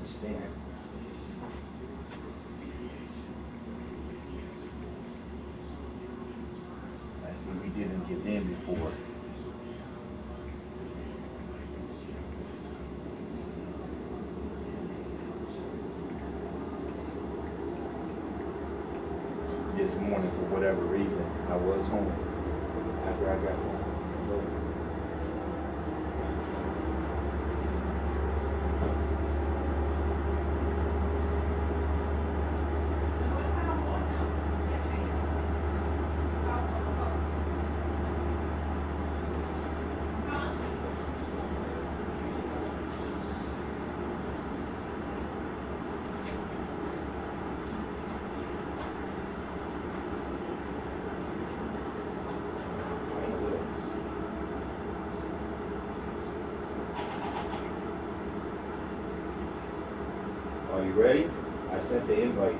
Stand. I see we didn't get in before. This morning, for whatever reason, I was home after I got home. Are you ready? I sent the invite.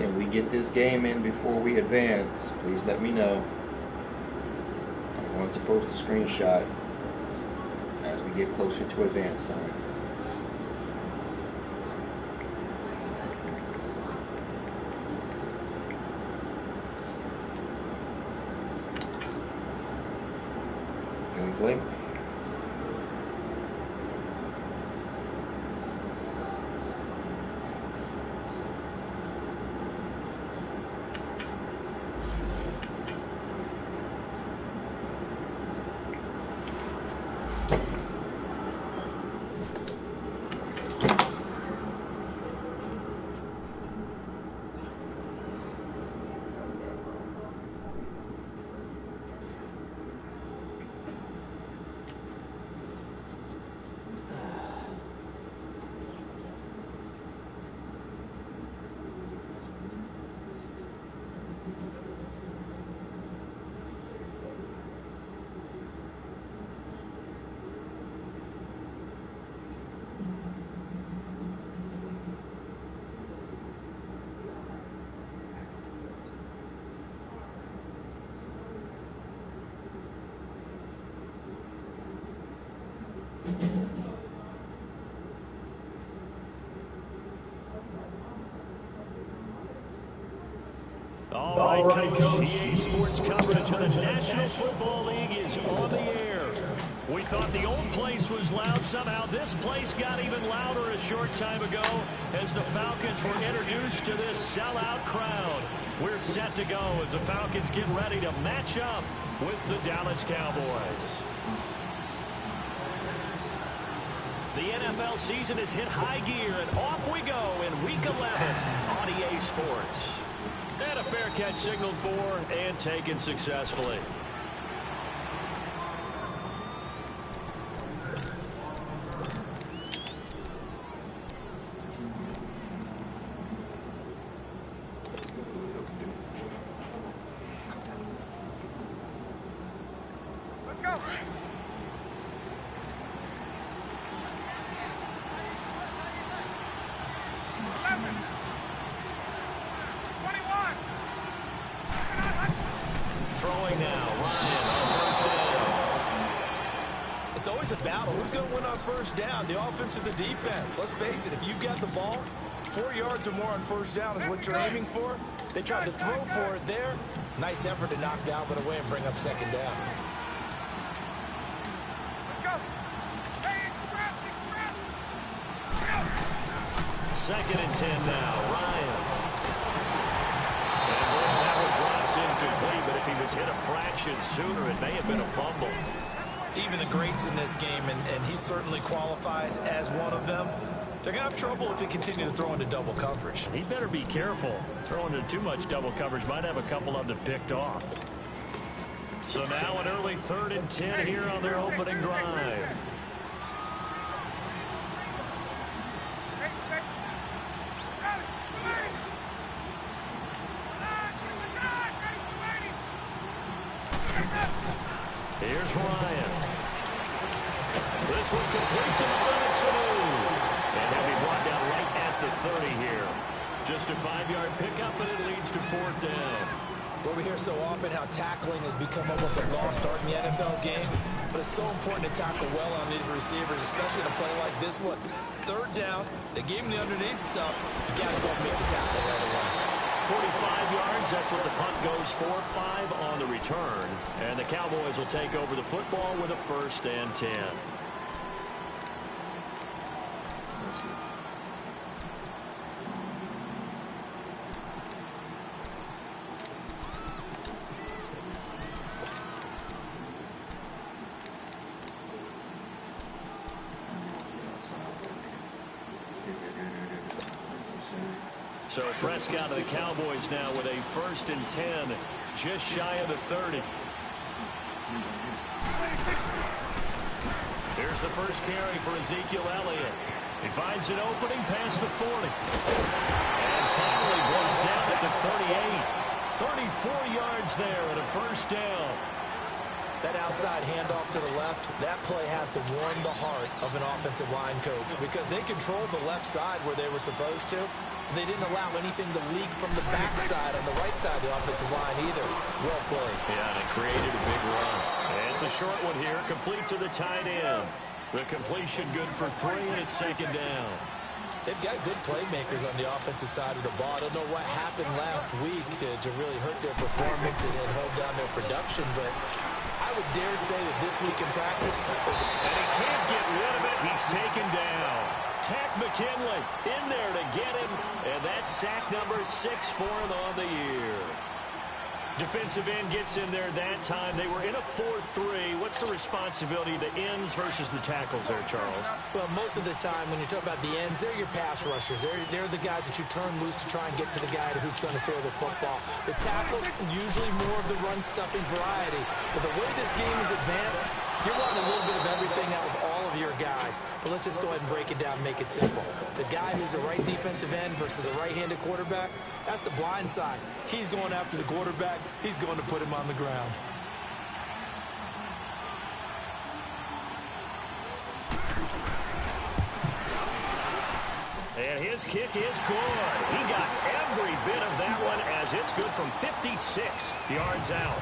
Can we get this game in before we advance? Please let me know. I'm going to post a screenshot as we get closer to advance time. Can we play? All right, Coach. EA Sports coverage of the National Football League is on the air. We thought the old place was loud. Somehow this place got even louder a short time ago as the Falcons were introduced to this sellout crowd. We're set to go as the Falcons get ready to match up with the Dallas Cowboys. The NFL season has hit high gear, and off we go in Week 11 on EA Sports. And a fair catch signaled for and taken successfully. Let's go. Throwing now, Ryan on first down. It's always a battle. Who's going to win on first down, the offense or the defense? Let's face it, if you've got the ball, 4 yards or more on first down is what you're aiming for. They tried to throw for it there. Nice effort to knock Dalvin away and bring up second down. Let's go. Hey, express. 2nd and 10 now, Ryan. And that one drops incomplete, but if he was hit a fraction sooner, it may have been a fumble. Even the greats in this game, and he certainly qualifies as one of them, they're going to have trouble if they continue to throw into double coverage. He better be careful. Throwing into too much double coverage might have a couple of them picked off. So now an early 3rd and 10 here on their opening drive. Here's Ryan. This one complete to Robinson. And he'll be brought down right at the 30 here. Just a 5-yard pickup, and it leads to 4th down. Well, we hear so often how tackling has become almost a lost art in the NFL game. But it's so important to tackle well on these receivers, especially in a play like this one. 3rd down, they gave him the underneath stuff. You got to go and make the tackle right away. 45 yards, that's what the punt goes for. 5 on the return. And the Cowboys will take over the football with a 1st and 10. So Prescott of the Cowboys now with a 1st and 10, just shy of the 30. Here's the first carry for Ezekiel Elliott. He finds an opening past the 40. And finally brought down at the 38. 34 yards there and a 1st down. That outside handoff to the left, that play has to warm the heart of an offensive line coach because they controlled the left side where they were supposed to. They didn't allow anything to leak from the backside on the right side of the offensive line either. Well played. Yeah, and it created a big run. And it's a short one here, complete to the tight end. The completion good for 3, and it's second down. They've got good playmakers on the offensive side of the ball. I don't know what happened last week to really hurt their performance and hold down their production, but I would dare say that this week in practice, and he can't get rid of it. He's taken down. Tack McKinley in there to get him, and that's sack number 6 for him on the year. Defensive end gets in there that time. They were in a 4-3. What's the responsibility of the ends versus the tackles there, Charles? Well, most of the time when you talk about the ends, they're your pass rushers. They're the guys that you turn loose to try and get to the guy who's going to throw the football. The tackles, usually more of the run-stuffing variety. But the way this game is advanced, you're wanting a little bit of everything out of all of your guys. But let's just go ahead and break it down and make it simple. The guy who's a right defensive end versus a right-handed quarterback, that's the blind side. He's going after the quarterback. He's going to put him on the ground. And his kick is good. He got every bit of that one as it's good from 56 yards out.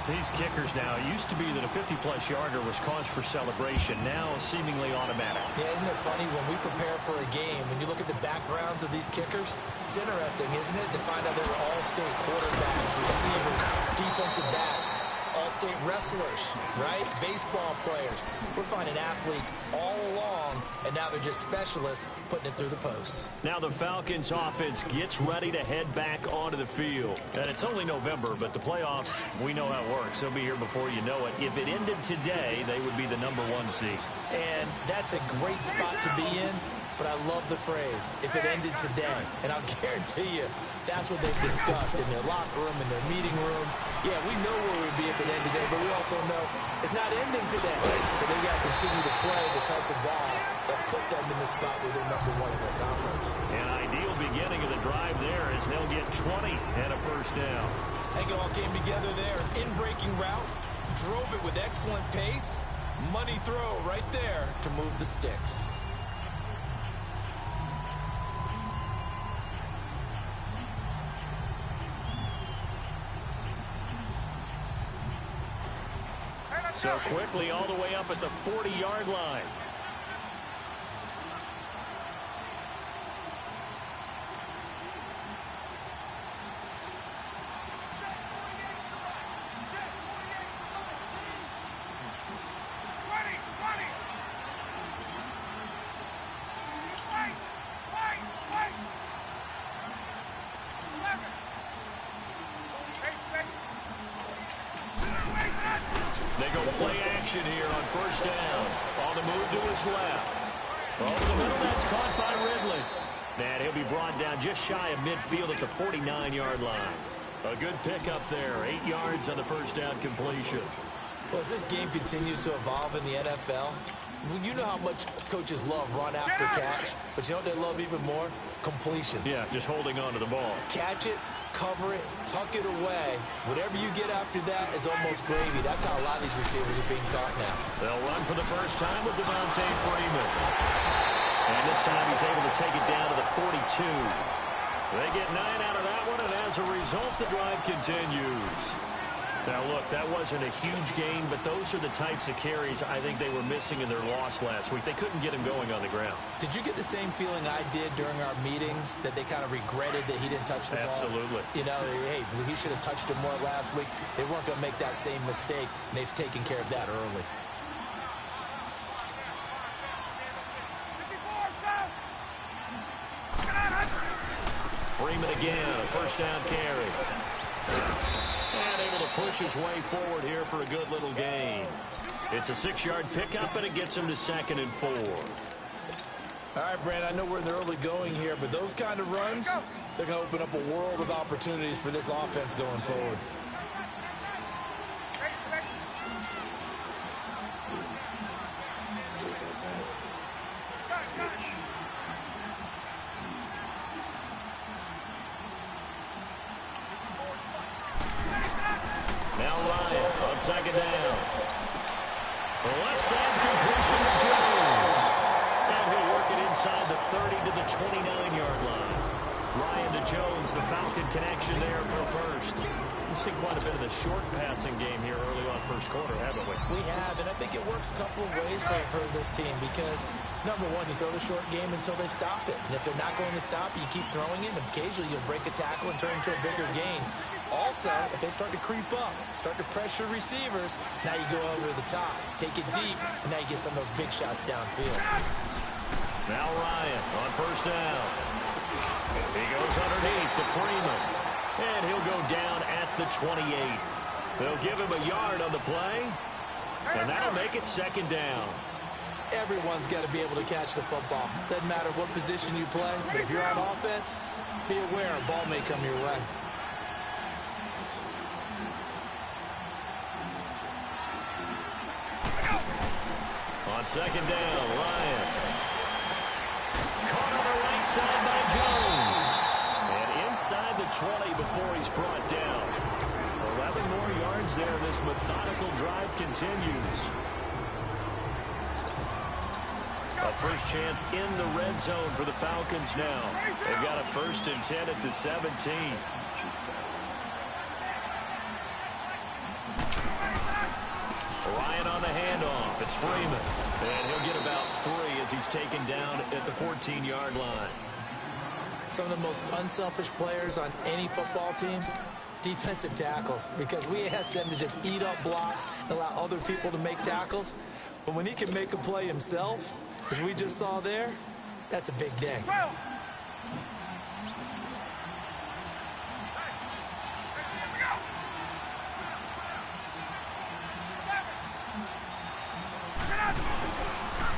These kickers now, it used to be that a 50-plus yarder was cause for celebration. Now seemingly automatic. Yeah, isn't it funny when we prepare for a game, when you look at the backgrounds of these kickers, it's interesting, isn't it, to find out they were all-state quarterbacks, receivers, defensive backs, all-state wrestlers, right? Baseball players. We're finding athletes all along, and now they're just specialists putting it through the posts. Now the Falcons offense gets ready to head back onto the field. And it's only November, but the playoffs, we know how it works. They'll be here before you know it. If it ended today, they would be the #1 seed. And that's a great spot to be in. But I love the phrase, if it ended today. And I'll guarantee you, that's what they've discussed in their locker room, in their meeting rooms. Yeah, we know where we'd be if it ended today, but we also know it's not ending today. So they got to continue to play the type of ball that put them in the spot where they're #1 in their conference. An ideal beginning of the drive there as they'll get 20 and a first down. I think it all came together there. In-breaking route, drove it with excellent pace. Money throw right there to move the sticks. So quickly all the way up at the 40-yard line. They go play action here on first down. On the move to his left. Over the middle, that's caught by Ridley. And he'll be brought down just shy of midfield at the 49-yard line. A good pickup there. 8 yards on the first down completion. Well, as this game continues to evolve in the NFL, you know how much coaches love run after catch, but you know what they love even more? Completion. Yeah, just holding on to the ball. Catch it, cover it, tuck it away. Whatever you get after that is almost gravy. That's how a lot of these receivers are being taught now. They'll run for the first time with Devontae Freeman. And this time he's able to take it down to the 42. They get 9 out of that one, and as a result, the drive continues. Now, look, that wasn't a huge gain, but those are the types of carries I think they were missing in their loss last week. They couldn't get him going on the ground. Did you get the same feeling I did during our meetings, that they kind of regretted that he didn't touch the ball? Absolutely. You know, hey, he should have touched it more last week. They weren't going to make that same mistake, and they've taken care of that early. Freeman again, a first down carry. And able to push his way forward here for a good little gain. It's a 6-yard pickup, and it gets him to 2nd and 4. All right, Brandon, I know we're in the early going here, but those kind of runs, they're going to open up a world of opportunities for this offense going forward. second down. The left side completion to Jones. And he'll work it inside the 30 to the 29-yard line. Ryan to Jones, the Falcon connection there for first. We've seen quite a bit of the short passing game here early on first quarter, haven't we? We have, and I think it works a couple of ways for this team because, number one, you throw the short game until they stop it. And if they're not going to stop it, you keep throwing it, and occasionally you'll break a tackle and turn into a bigger gain. Also, if they start to creep up, start to pressure receivers, now you go over the top, take it deep, and now you get some of those big shots downfield. Now Ryan on first down. He goes underneath to Freeman. And he'll go down at the 28. They'll give him a yard on the play. And that'll make it second down. Everyone's got to be able to catch the football. Doesn't matter what position you play, but if you're on offense, be aware a ball may come your way. On second down, Ryan. Caught on the right side by Jones. And inside the 20 before he's brought down. 11 more yards there. This methodical drive continues. A first chance in the red zone for the Falcons now. They've got a 1st and 10 at the 17. Ryan on the handoff. It's Freeman. And he'll get about 3 as he's taken down at the 14-yard line. Some of the most unselfish players on any football team, defensive tackles, because we ask them to just eat up blocks and allow other people to make tackles. But when he can make a play himself, as we just saw there, that's a big day.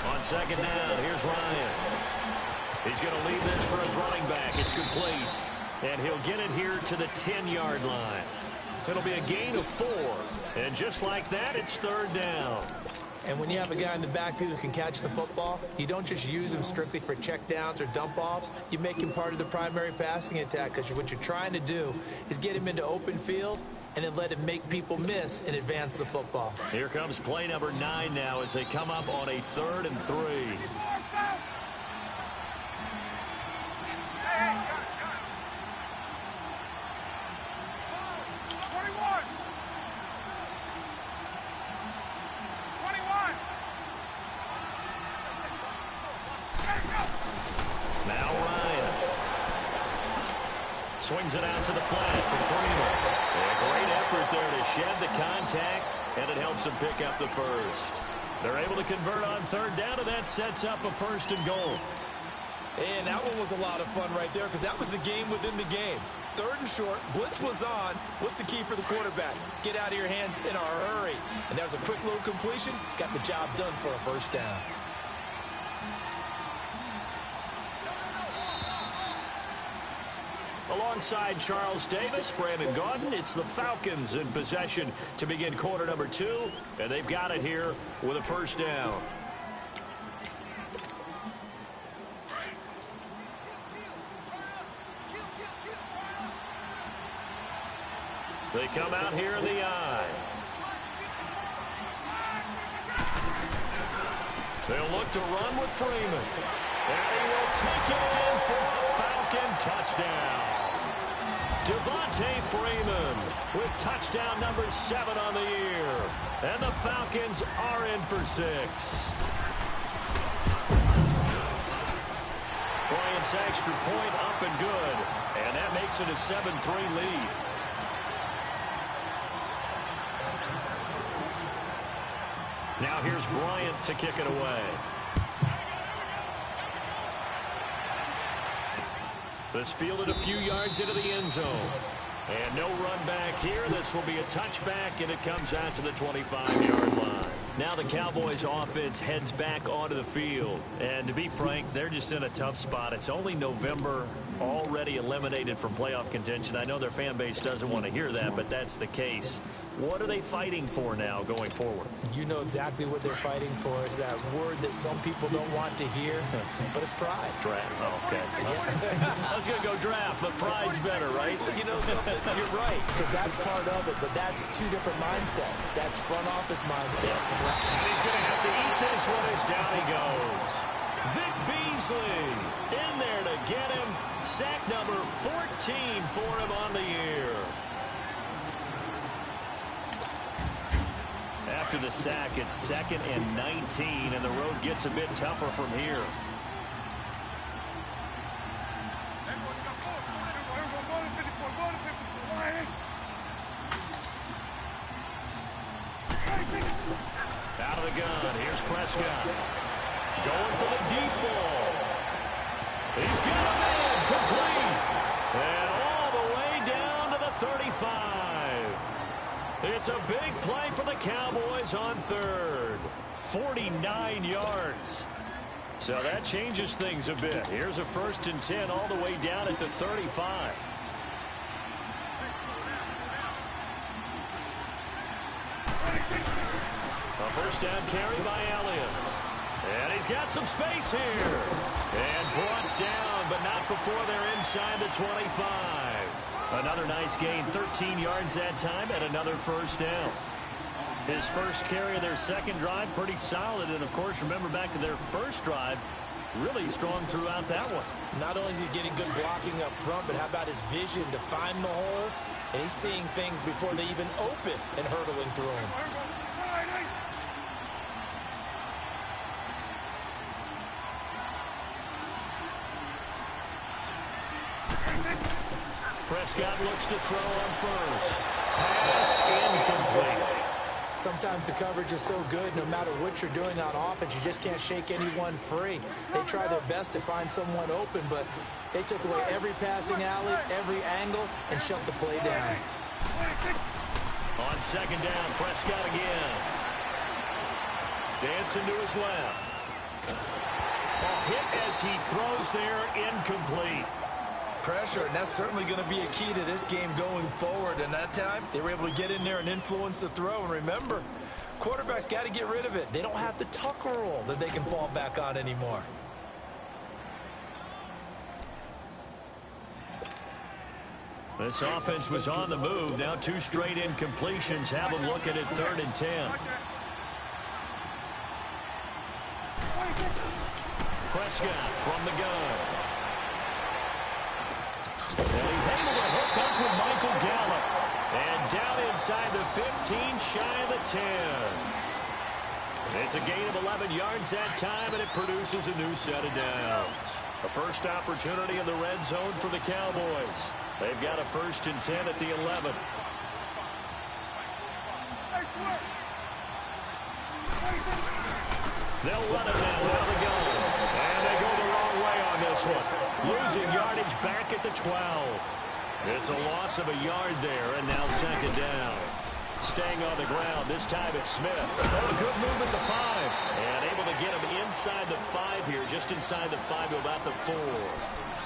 On second down, here's Ryan. He's going to leave this for his running back. It's complete. And he'll get it here to the 10-yard line. It'll be a gain of 4. And just like that, it's 3rd down. And when you have a guy in the backfield who can catch the football, you don't just use him strictly for check downs or dump offs. You make him part of the primary passing attack because what you're trying to do is get him into open field and then let him make people miss and advance the football. Here comes play number 9 now as they come up on a 3rd and 3. Now Ryan swings it out to the flat for Freeman. A great effort there to shed the contact, and it helps them pick up the 1st. They're able to convert on 3rd down, and that sets up a 1st and goal. And that one was a lot of fun right there because that was the game within the game. 3rd and short, blitz was on. What's the key for the quarterback? Get out of your hands in a hurry. And that was a quick little completion. Got the job done for a 1st down. Alongside Charles Davis, Brandon Gaudin, it's the Falcons in possession to begin quarter number 2, and they've got it here with a 1st down. They come out here in the I. They'll look to run with Freeman. And he will take it in for a Falcon touchdown. Devontae Freeman with touchdown number 7 on the year. And the Falcons are in for 6. Bryant's extra point up and good. And that makes it a 7-3 lead. Now here's Bryant to kick it away. This fielded a few yards into the end zone. And no run back here. This will be a touchback, and it comes out to the 25-yard line. Now the Cowboys offense heads back onto the field. And to be frank, they're just in a tough spot. It's only November, already eliminated from playoff contention. I know their fan base doesn't want to hear that, but that's the case. What are they fighting for now going forward? You know exactly what they're fighting for. Is that word that some people don't want to hear, but it's pride. Draft. Oh, okay. I was going to go draft, but pride's better, right? You know something? You're right, because that's part of it, but that's two different mindsets. That's front office mindset. And he's going to have to eat this one as down he goes. Vic Beasley in there to get him. Sack number 14 for him on the year. After the sack, it's 2nd and 19, and the road gets a bit tougher from here. Out of the gun, here's Prescott. Going for the deep ball. He's got a man complete. And all the way down to the 35. It's a big play for the Cowboys on 3rd. 49 yards. So that changes things a bit. Here's a 1st and 10 all the way down at the 35. A 1st down carry by Elliott. And he's got some space here. And brought down, but not before they're inside the 25. Another nice gain, 13 yards that time, and another 1st down. His first carry of their 2nd drive, pretty solid. And, of course, remember back to their 1st drive, really strong throughout that one. Not only is he getting good blocking up front, but how about his vision to find the holes? And he's seeing things before they even open and hurtling through them. Prescott looks to throw on 1st. Pass incomplete. Sometimes the coverage is so good, no matter what you're doing on offense, you just can't shake anyone free. They try their best to find someone open, but they took away every passing alley, every angle, and shut the play down. On 2nd down, Prescott again. Dancing to his left. A hit as he throws there, incomplete. Pressure, and that's certainly going to be a key to this game going forward. And that time, they were able to get in there and influence the throw. And remember, quarterbacks got to get rid of it. They don't have the tuck rule that they can fall back on anymore. This offense was on the move. Now 2 straight incompletions have them looking at 3rd and 10. Prescott from the gun. And he's able to hook up with Michael Gallup. And down inside the 15, shy of the 10. It's a gain of 11 yards that time, and it produces a new set of downs. A first opportunity in the red zone for the Cowboys. They've got a 1st and 10 at the 11. They'll run it now out of the gun. And they go the wrong way on this one. Losing yardage back at the 12. It's a loss of a yard there, and now 2nd down. Staying on the ground. This time it's Smith. Oh, a good move at the 5. And able to get him inside the 5 here, just inside the 5 to about the 4.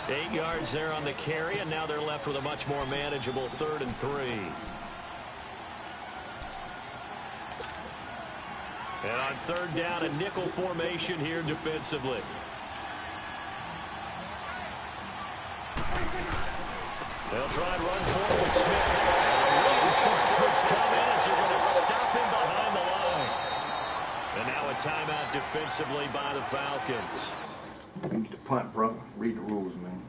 8 yards there on the carry, and now they're left with a much more manageable 3rd and 3. And on 3rd down, a nickel formation here defensively. They'll try and run forward with Smith. And the reinforcements come in as they're going to stop him behind the line. And now a timeout defensively by the Falcons. You need to punt, bro. Read the rules, man.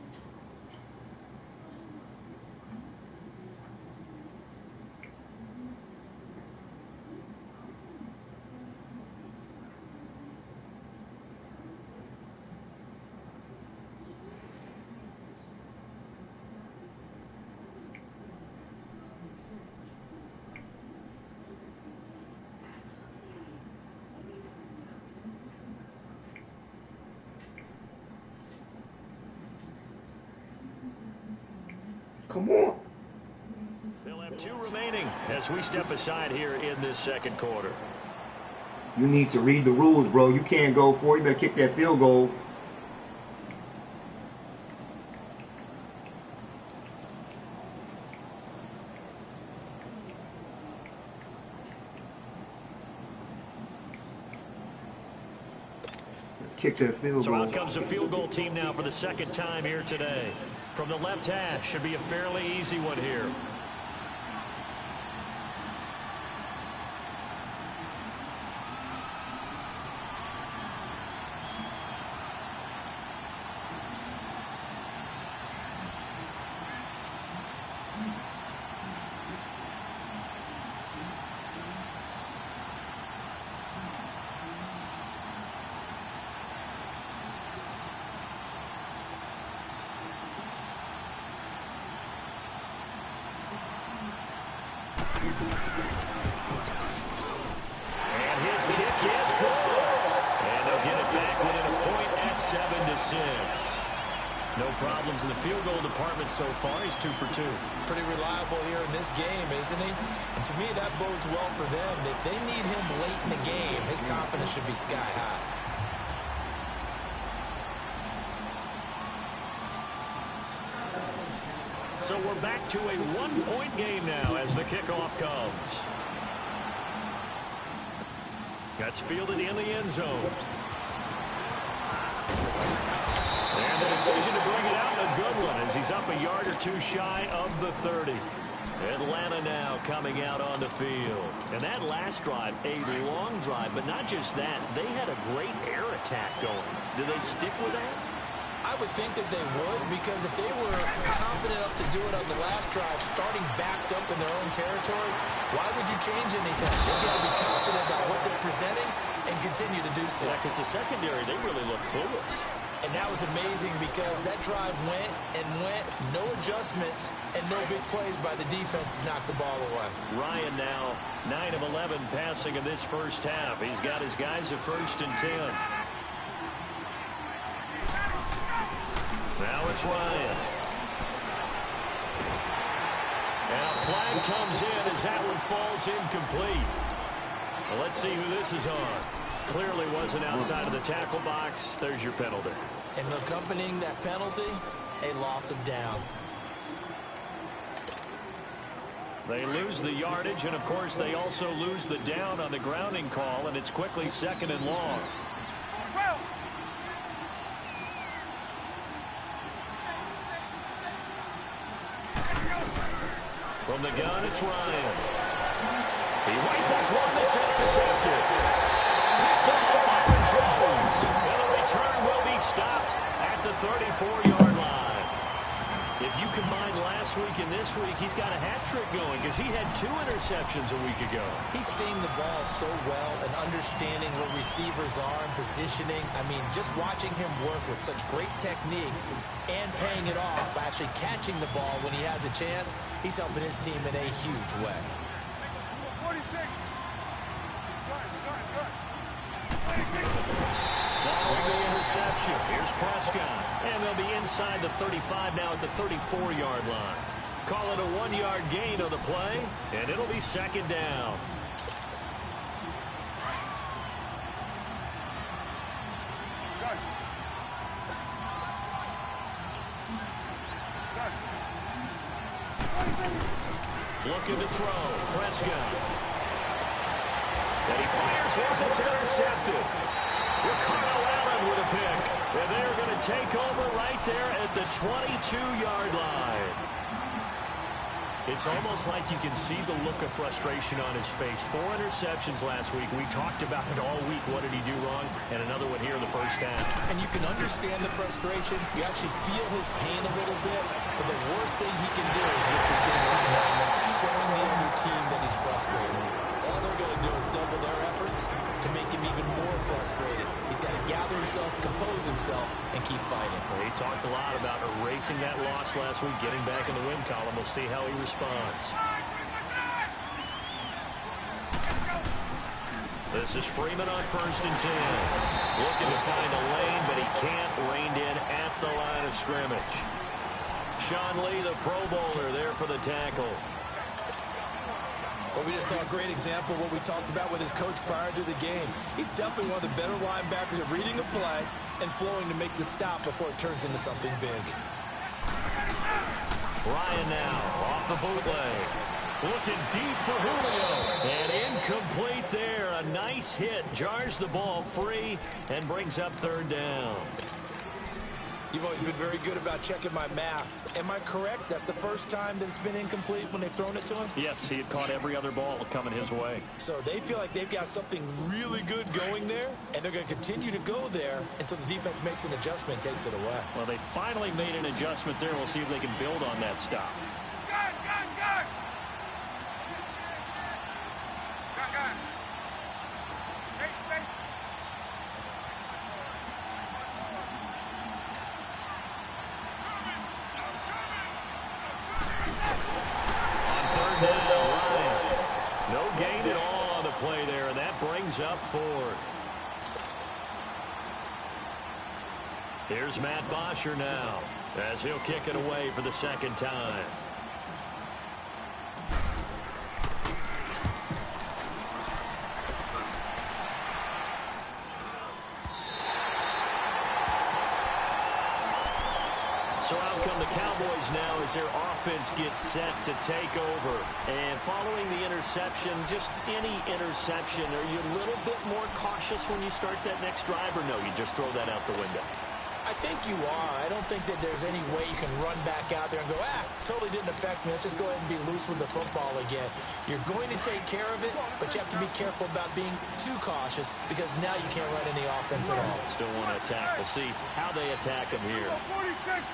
Come on. They'll have 2 remaining as we step aside here in this 2nd quarter. You need to read the rules, bro. You can't go for it. You better kick that field goal. Kick that field So goal. out comes a field goal team now for the second time here today. From the left hash, should be a fairly easy one here. And his kick is good. And they'll get it back within a point at 7-6. No problems in the field goal department so far. He's 2 for 2. Pretty reliable here in this game, isn't he? And to me, that bodes well for them. If they need him late in the game, his confidence should be sky high. So we're back to a one-point game now as the kickoff comes. That's fielded in the end zone. And the decision to bring it out, a good one, as he's up a yard or two shy of the 30. Atlanta now coming out on the field. And that last drive, a long drive, but not just that. They had a great air attack going. Do they stick with that? I would think that they would, because if they were confident enough to do it on the last drive, starting backed up in their own territory, why would you change anything? They've got to be confident about what they're presenting and continue to do so. Yeah, because the secondary, they really look clueless. And that was amazing because that drive went and went, no adjustments, and no big plays by the defense to knock the ball away. Ryan now 9 of 11 passing in this first half. He's got his guys at 1st and 10. Now it's Ryan. And a flag comes in as that one falls incomplete. Well, let's see who this is on. Clearly wasn't outside of the tackle box. There's your penalty. And accompanying that penalty, a loss of down. They lose the yardage, and of course they also lose the down on the grounding call, and it's quickly 2nd and long. From the gun, it's Ryan. He rifles one that's intercepted. Picked up by Aaron Jones. And the return will be stopped at the 34-yard line. If you combine last week and this week, he's got a hat trick going because he had 2 interceptions a week ago. He's seeing the ball so well and understanding where receivers are and positioning. I mean, just watching him work with such great technique and paying it off by actually catching the ball when he has a chance, he's helping his team in a huge way. 46. Following the interception, here's Prescott. And they'll be inside the 35 now at the 34-yard line. Call it a 1-yard gain on the play, and it'll be 2nd down. Looking to throw, Prescott. And he fires one that's intercepted. Ricardo Allen with a pick. And they're going to take over right there at the 22-yard line. It's almost like you can see the look of frustration on his face. 4 interceptions last week. We talked about it all week. What did he do wrong? And another one here in the first half. And you can understand the frustration. You actually feel his pain a little bit. But the worst thing he can do is what you're seeing right now, showing the other team that he's frustrated. All they're going to do is double their efforts to make him even more frustrated. He's got to gather himself, compose himself, and keep fighting. Well, he talked a lot about erasing that loss last week, getting back in the win column. We'll see how he responds. This is Freeman on 1st and 10. Looking to find a lane, but he can't. Reined in at the line of scrimmage. Sean Lee, the Pro Bowler, there for the tackle. Well, we just saw a great example of what we talked about with his coach prior to the game. He's definitely one of the better linebackers at reading a play and flowing to make the stop before it turns into something big. Ryan now off the bootleg. Looking deep for Julio. And incomplete there. A nice hit. Jars the ball free and brings up third down. You've always been very good about checking my math. Am I correct? That's the first time that it's been incomplete when they've thrown it to him? Yes, he had caught every other ball coming his way. So they feel like they've got something really good going there, and they're going to continue to go there until the defense makes an adjustment and takes it away. Well, they finally made an adjustment there. We'll see if they can build on that stop. Gun! Hey. No gain at all on the play there, and that brings up fourth. Here's Matt Bosher now, as he'll kick it away for the second time. So out come the Cowboys now as their offense gets set to take over. And following the interception, just any interception, are you a little bit more cautious when you start that next drive, or no, you just throw that out the window? I think you are. I don't think that there's any way you can run back out there and go, totally didn't affect me. Let's just go ahead and be loose with the football again. You're going to take care of it, but you have to be careful about being too cautious because now you can't run any offense at all. Still want to attack. We'll see how they attack him here. 46.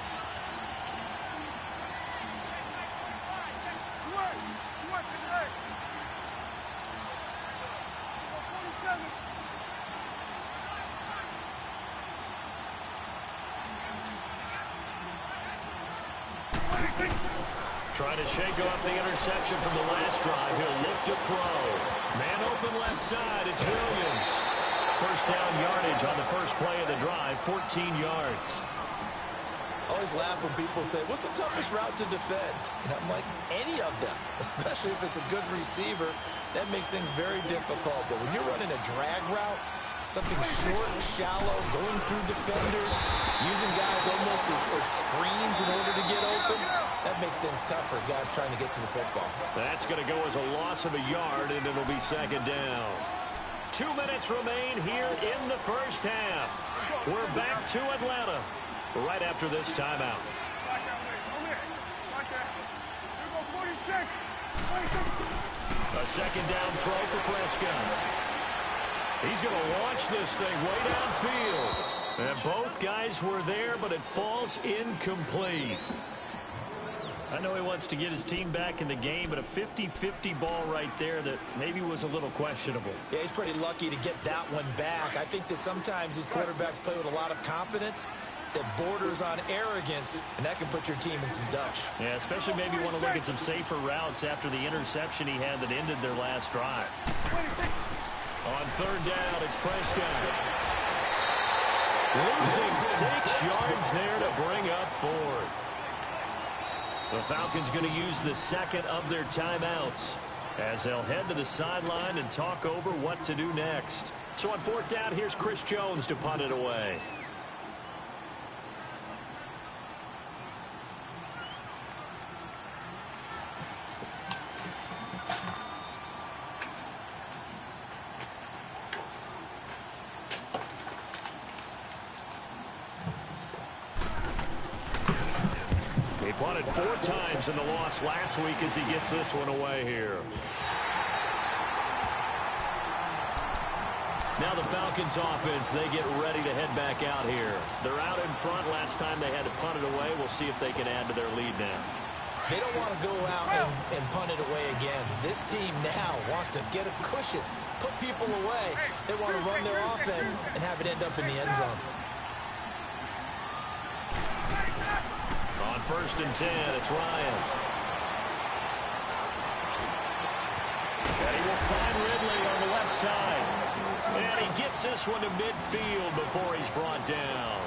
Trying to shake off the interception from the last drive. He'll look to throw. Man open left side. It's Williams. First down yardage on the first play of the drive, 14 yards. Always laugh when people say, what's the toughest route to defend? And I'm like, any of them, especially if it's a good receiver. That makes things very difficult. But when you're running a drag route, something short, shallow, going through defenders, using guys almost as screens in order to get open, that makes things tougher, guys trying to get to the football. That's going to go as a loss of a yard, and it'll be second down. 2 minutes remain here in the first half. We're back to Atlanta right after this timeout. A second down throw for Prescott. He's going to launch this thing way downfield. And both guys were there, but it falls incomplete. I know he wants to get his team back in the game, but a 50-50 ball right there that maybe was a little questionable. Yeah, he's pretty lucky to get that one back. I think that sometimes these quarterbacks play with a lot of confidence that borders on arrogance, and that can put your team in some dutch. Yeah, especially maybe want to look at some safer routes after the interception he had that ended their last drive. On third down, it's Prescott. Losing 6 yards there to bring up fourth. The Falcons going to use the second of their timeouts as they'll head to the sideline and talk over what to do next. So on fourth down, here's Chris Jones to punt it away. Punted 4 times in the loss last week as he gets this one away here. Now the Falcons offense, they get ready to head back out here. They're out in front. Last time they had to punt it away. We'll see if they can add to their lead now. They don't want to go out and punt it away again. This team now wants to get a cushion, put people away. They want to run their offense and have it end up in the end zone. On first and 10, it's Ryan. And he will find Ridley on the left side. And he gets this one to midfield before he's brought down.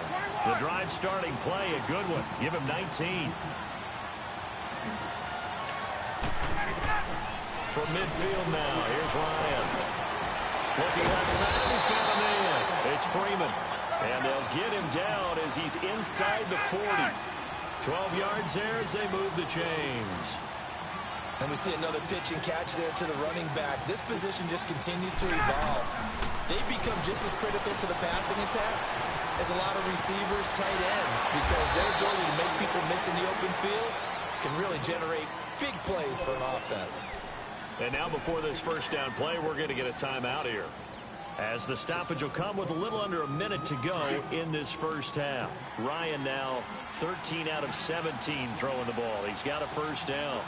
The drive starting play, a good one. Give him 19. from midfield now. Here's Ryan. Looking outside, he's got a man. It's Freeman. And they'll get him down as he's inside the 40. 12 yards there as they move the chains. And we see another pitch and catch there to the running back. This position just continues to evolve. They've become just as critical to the passing attack as a lot of receivers, tight ends, because their ability to make people miss in the open field can really generate big plays for an offense. And now before this first down play, we're going to get a timeout here, as the stoppage will come with a little under a minute to go in this first half. Ryan now 13 out of 17 throwing the ball. He's got a first down.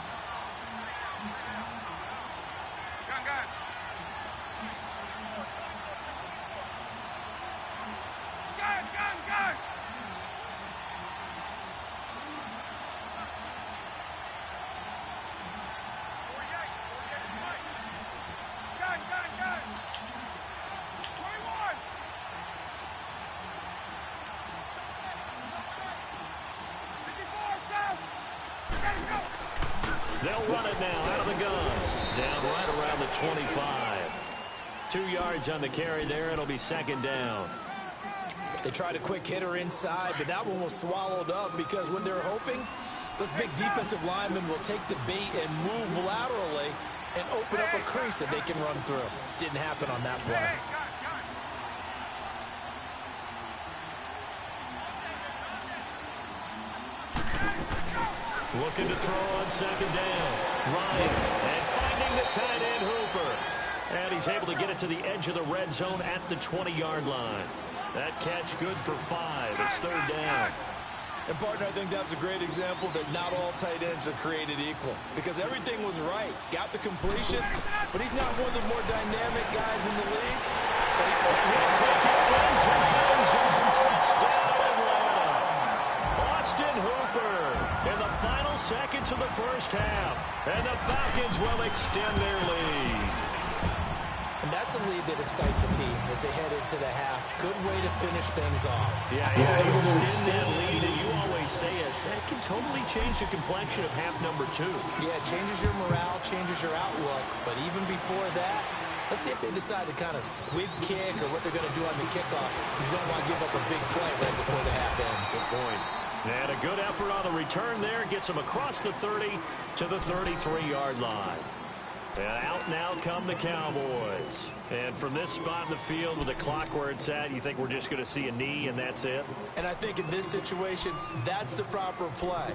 They'll run it now out of the gun. Down right around the 25. 2 yards on the carry there. It'll be second down. They tried a quick hitter inside, but that one was swallowed up because what they're hoping, those big defensive linemen will take the bait and move laterally and open up a crease that they can run through. Didn't happen on that play. Looking to throw on second down. Ryan, and finding the tight end Hooper. And he's able to get it to the edge of the red zone at the 20-yard line. That catch good for 5. It's third down. And, partner, I think that's a great example that not all tight ends are created equal, because everything was right. Got the completion, but he's not one of the more dynamic guys in the league. So he will take it one touchdown, Atlanta. Austin Hooper in the final seconds of the first half. And the Falcons will extend their lead. And that's a lead that excites a team as they head into the half. Good way to finish things off. Yeah, you extend that lead, and you always say it. That can totally change the complexion of half number 2. Yeah, it changes your morale, changes your outlook. But even before that, let's see if they decide to kind of squib kick or what they're going to do on the kickoff. You don't want to give up a big play right before the half ends. Good point. And a good effort on the return there. Gets them across the 30 to the 33-yard line. And out now come the Cowboys. And from this spot in the field with the clock where it's at, you think we're just going to see a knee and that's it? And I think in this situation, that's the proper play.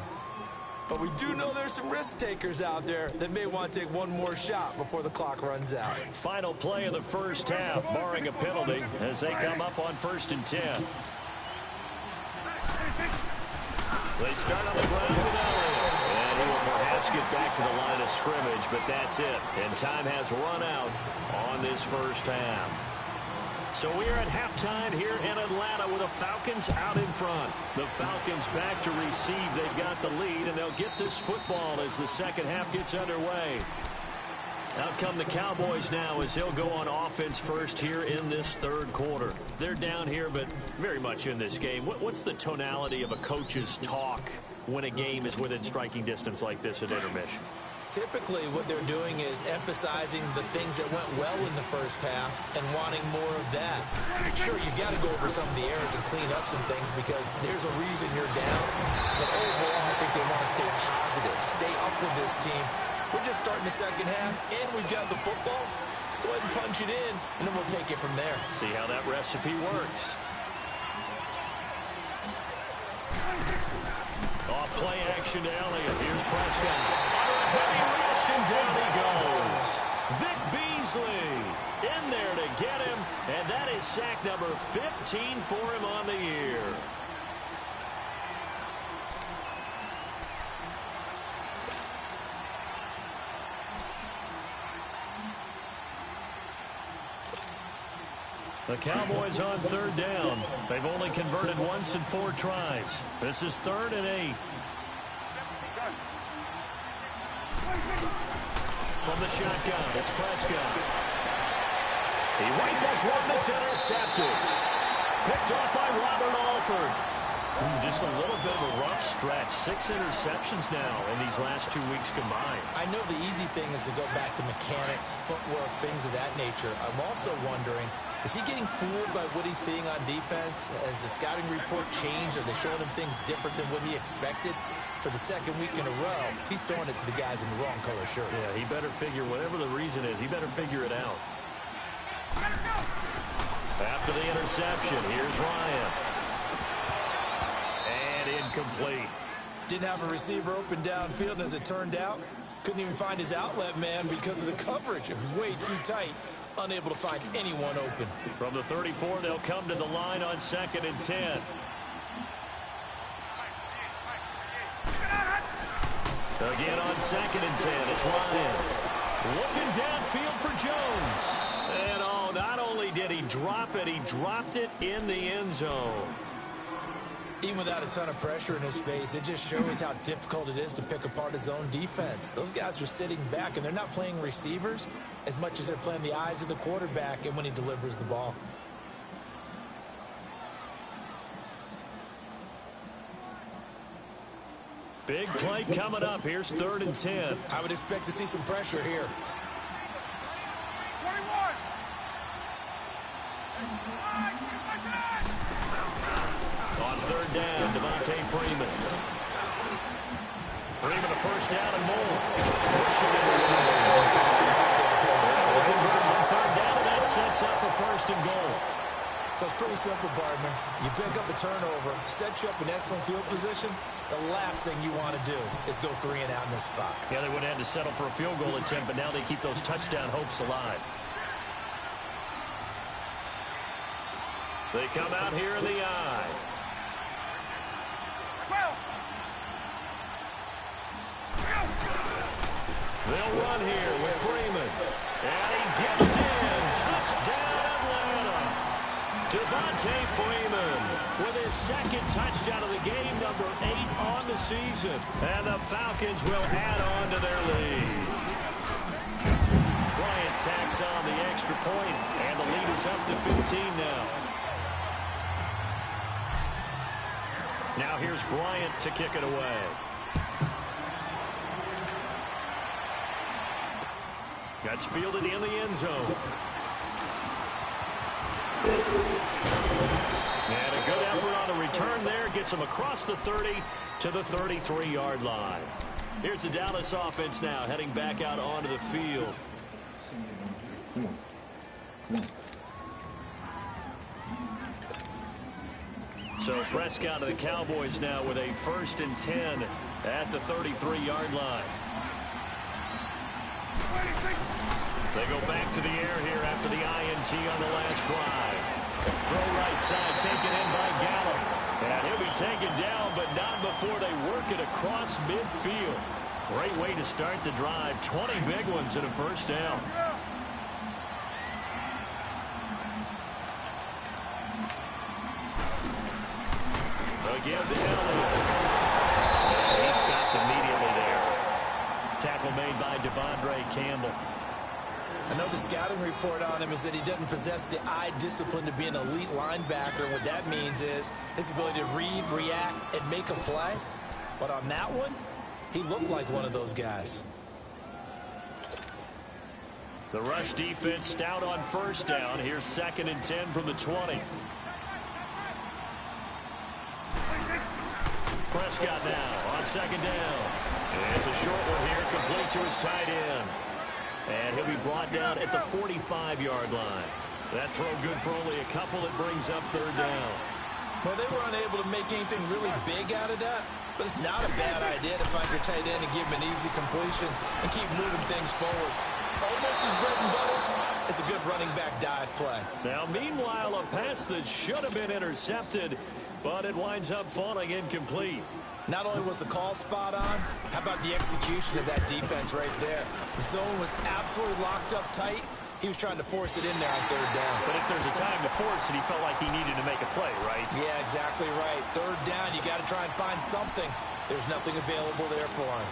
But we do know there's some risk takers out there that may want to take one more shot before the clock runs out. Final play of the first half, barring a penalty, as they come up on 1st and 10. They start on the ground with Elliott. And he will perhaps get back to the line of scrimmage, but that's it. And time has run out on this first half. So we are at halftime here in Atlanta with the Falcons out in front. The Falcons back to receive. They've got the lead, and they'll get this football as the second half gets underway. Out come the Cowboys now as they'll go on offense first here in this third quarter. They're down here, but very much in this game. What's the tonality of a coach's talk when a game is within striking distance like this at intermission? Typically, what they're doing is emphasizing the things that went well in the first half and wanting more of that. Sure, you got to go over some of the errors and clean up some things because there's a reason you're down. But overall, I think they want to stay positive, stay up with this team. We're just starting the second half, and we've got the football. Let's go ahead and punch it in, and then we'll take it from there. See how that recipe works. Off play action to Elliott. Here's Prescott. On a heavy rush, and down he goes. Vic Beasley in there to get him, and that is sack number 15 for him on the year. The Cowboys on third down. They've only converted once in 4 tries. This is 3rd and 8. From the shotgun, it's Prescott. He rifles one that's intercepted. Picked off by Robert Alford. Just a little bit of a rough stretch. 6 interceptions now in these last 2 weeks combined. I know the easy thing is to go back to mechanics, footwork, things of that nature. I'm also wondering, is he getting fooled by what he's seeing on defense? Has the scouting report changed? Are they showing him things different than what he expected? For the second week in a row, he's throwing it to the guys in the wrong color shirts. Yeah, he better figure, whatever the reason is, he better figure it out. After the interception, here's Ryan. And incomplete. Didn't have a receiver open downfield, and as it turned out, couldn't even find his outlet man because of the coverage. It was way too tight. Unable to find anyone open. From the 34, they'll come to the line on 2nd and 10. Again on 2nd and 10, it's Ryan. Looking downfield for Jones. And oh, not only did he drop it, he dropped it in the end zone. Even without a ton of pressure in his face, it just shows how difficult it is to pick apart his own defense. Those guys are sitting back, and they're not playing receivers as much as they're playing the eyes of the quarterback and when he delivers the ball. Big play coming up. Here's 3rd and 10. I would expect to see some pressure here. 21. On 3rd down, Devontae Freeman. Freeman a 1st down and more. Pushing it away. On 3rd down, and that sets up a 1st and goal. So it's pretty simple, partner. You pick up a turnover, set you up in excellent field position. The last thing you want to do is go 3 and out in this spot. Yeah, they would have had to settle for a field goal attempt, but now they keep those touchdown hopes alive. They come out here in the eye. 12. They'll run here with Freeman. And he gets in. Touchdown, Atlanta. Devontae Freeman with his 2nd touchdown of the game, number 8 on the season. And the Falcons will add on to their lead. Bryant tacks on the extra point, and the lead is up to 15 now. Now here's Bryant to kick it away. That's fielded in the end zone. And a good effort on the return there. Gets him across the 30 to the 33-yard line. Here's the Dallas offense now heading back out onto the field. So Prescott of the Cowboys now with a 1st and 10 at the 33-yard line. They go back to the air here after the INT on the last drive. Throw right side, taken in by Gallup. And he'll be taken down, but not before they work it across midfield. Great way to start the drive. 20 big ones and a 1st down. Again to Elliott. And he stopped immediately there. Tackle made by Devondre Campbell. I know the scouting report on him is that he doesn't possess the eye discipline to be an elite linebacker. What that means is his ability to read, react, and make a play. But on that one, he looked like one of those guys. The rush defense stout on 1st down. Here's 2nd and 10 from the 20. Prescott now on 2nd down. And it's a short one here, complete to his tight end. And he'll be brought down at the 45-yard line. That throw good for only a couple. It brings up 3rd down. Well, they were unable to make anything really big out of that, but it's not a bad idea to find your tight end and give him an easy completion and keep moving things forward. Almost his bread and butter. It's a good running back dive play. Now, meanwhile, a pass that should have been intercepted, but it winds up falling incomplete. Not only was the call spot on, how about the execution of that defense right there? The zone was absolutely locked up tight. He was trying to force it in there on 3rd down. But if there's a time to force it, he felt like he needed to make a play, right? Yeah, exactly right. 3rd down, you got to try and find something. There's nothing available there for him.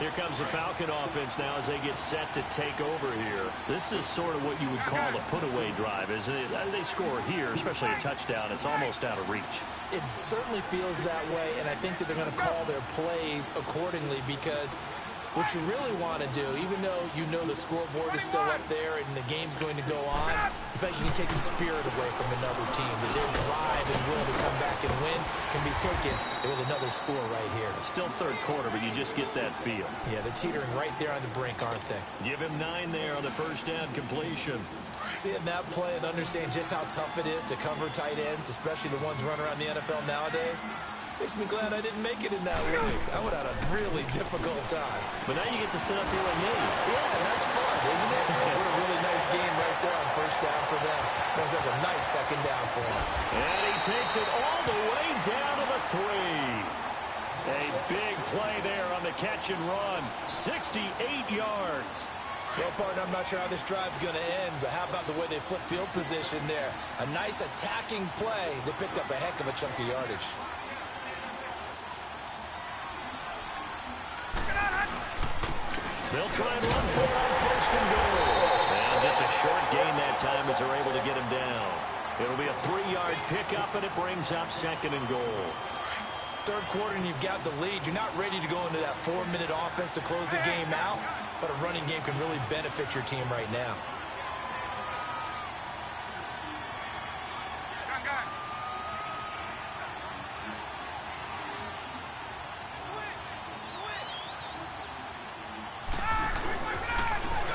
Here comes the Falcon offense now as they get set to take over here. This is sort of what you would call a put-away drive, isn't it? They score here, especially a touchdown. It's almost out of reach. It certainly feels that way, and I think that they're going to call their plays accordingly because what you really want to do, even though you know the scoreboard is still up there and the game's going to go on, in fact, you can take the spirit away from another team. That their drive and will to come back and win can be taken with another score right here. Still third quarter, but you just get that feel. Yeah, they're teetering right there on the brink, aren't they? Give him 9 there on the first down completion. Seeing that play and understanding just how tough it is to cover tight ends, especially the ones running around the NFL nowadays, makes me glad I didn't make it in that league. I would have had a really difficult time. But now you get to sit up here and lead. Yeah, and that's fun, isn't it? What a really nice game right there on first down for them. Brings up a nice second down for him. And he takes it all the way down to the 3. A big play there on the catch and run. 68 yards. Well, partner, I'm not sure how this drive's going to end, but how about the way they flip field position there? A nice attacking play. They picked up a heck of a chunk of yardage. They'll try and run for it on first and goal. And just a short gain that time as they're able to get him down. It'll be a 3-yard pickup, and it brings up second and goal. Third quarter, and you've got the lead. You're not ready to go into that 4-minute offense to close the game out, but a running game can really benefit your team right now.